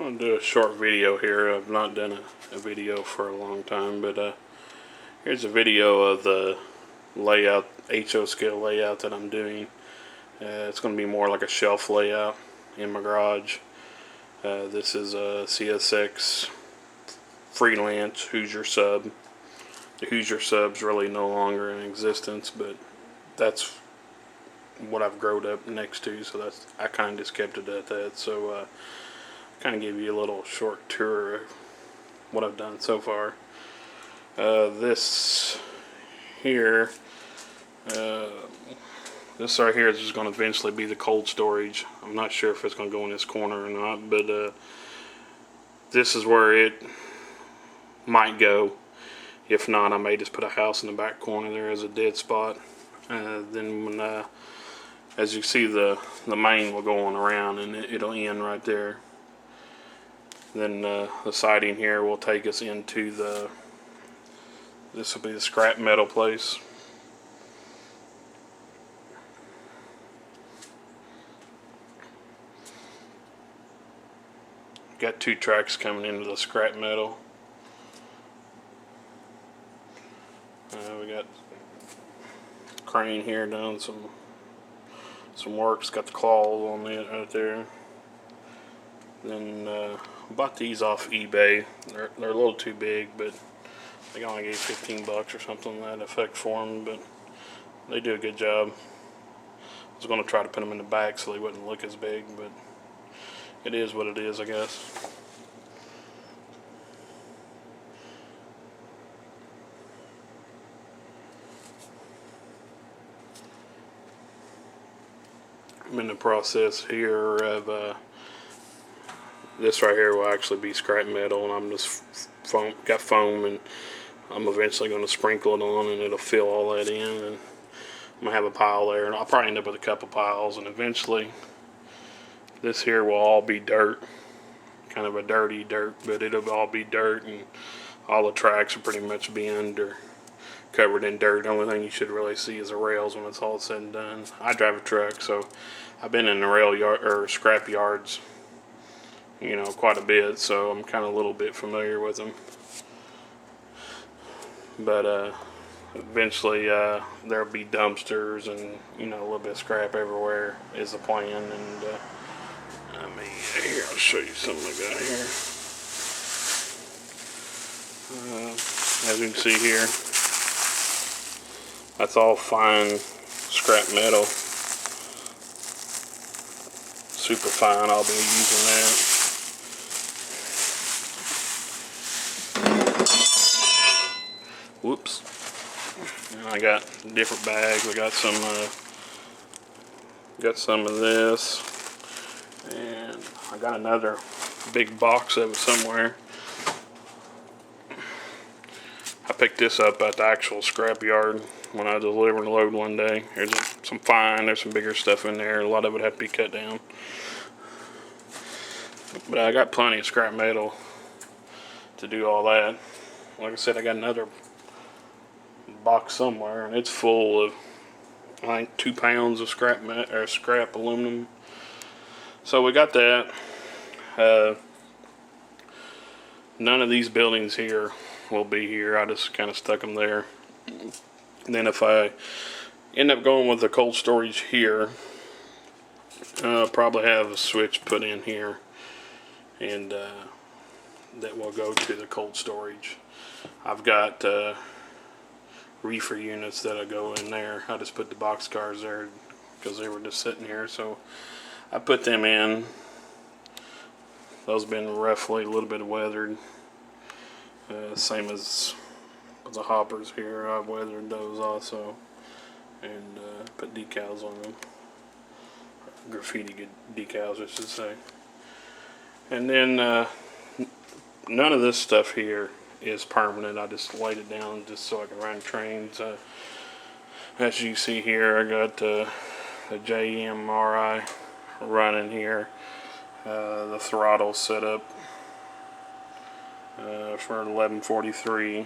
I'm gonna do a short video here. I've not done a video for a long time, but here's a video of the layout, HO scale layout that I'm doing. It's going to be more like a shelf layout in my garage. This is a CSX freelance Hoosier sub. The Hoosier sub's really no longer in existence, but that's what I've grown up next to, so I kind of just kept it at that. So kind of give you a little short tour of what I've done so far. This here, this right here is just going to eventually be the cold storage. I'm not sure if it's going to go in this corner or not, but this is where it might go. If not, I may just put a house in the back corner there as a dead spot. Then when, as you see, the main will go on around and it'll end right there. Then the siding here will take us into this will be the scrap metal place. Got two tracks coming into the scrap metal. We got crane here doing some work. It's got the claws on it right there. Then bought these off eBay. They're a little too big, but they only gave $15 or something to that effect for them. But they do a good job. I was going to try to put them in the back so they wouldn't look as big, but it is what it is, I guess. I'm in the process here of this right here will actually be scrap metal, and I'm just got foam, and I'm eventually going to sprinkle it on, and it'll fill all that in, and I'm going to have a pile there, and I'll probably end up with a couple piles, and eventually this here will all be dirt, kind of a dirty dirt, but it'll all be dirt, and all the tracks will pretty much be under covered in dirt. The only thing you should really see is the rails when it's all said and done. I drive a truck, so I've been in the rail yard or scrap yards, you know, quite a bit, so I'm kind of a little bit familiar with them. But eventually there'll be dumpsters and, you know, a little bit of scrap everywhere is the plan. And here, I'll show you something I got here. As you can see here, that's all fine scrap metal, super fine. I'll be using that. Whoops. And I got different bags. I got some of this, and I got another big box of it somewhere. I picked this up at the actual scrap yard when I was delivering a load one day. There's some fine, there's some bigger stuff in there. A lot of it had to be cut down. But I got plenty of scrap metal to do all that. Like I said, I got another box somewhere, and it's full of, I think, 2 pounds of scrap aluminum. So we got that. None of these buildings here will be here. I just kind of stuck them there. And then if I end up going with the cold storage here, I'll probably have a switch put in here, and that will go to the cold storage. I've got reefer units that'll go in there. I just put the box cars there because they were just sitting here, so I put them in. Those have been roughly a little bit weathered, same as the hoppers here. I've weathered those also, and put decals on them, graffiti decals I should say. And then none of this stuff here is permanent. I just laid it down just so I can run trains. As you see here, I got the JMRI running here. The throttle set up for 1143,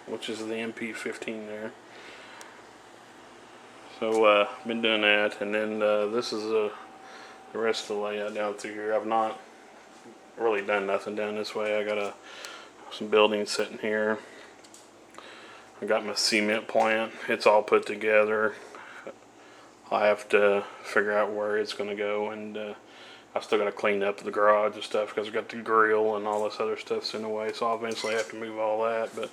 which is the MP15 there. So been doing that, and then this is the rest of the layout down through here. I've not really done nothing down this way. I got some buildings sitting here. I got my cement plant. It's all put together. I have to figure out where it's going to go, and I still got to clean up the garage and stuff because I got the grill and all this other stuff's in the way. So I'll eventually have to move all that. But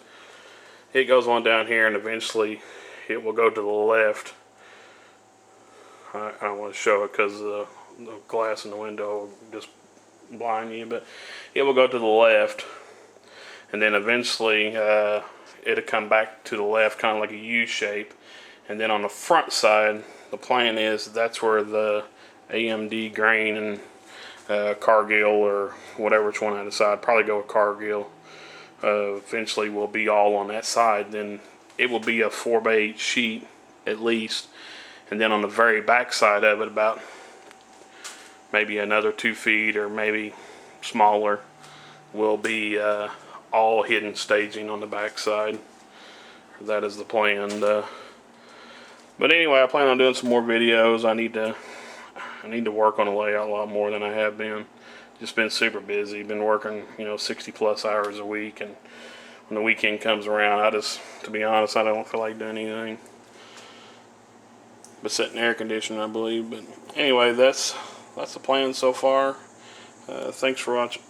it goes on down here, and eventually it will go to the left. I don't want to show it because the glass in the window will just blind you, but it will go to the left, and then eventually it'll come back to the left, kind of like a U shape. And then on the front side, the plan is that's where the AMD grain and Cargill or whatever which one I decide, probably go with Cargill. Eventually will be all on that side. Then it will be a 4x8 sheet at least. And then on the very back side of it, about maybe another 2 feet or maybe smaller, will be all hidden staging on the back side. That is the plan. But anyway, I plan on doing some more videos. I need to work on the layout a lot more than I have been. Just been super busy. Been working, 60 plus hours a week, and when the weekend comes around, to be honest, I don't feel like doing anything but sit in air conditioning, I believe. But anyway, that's the plan so far. Thanks for watching.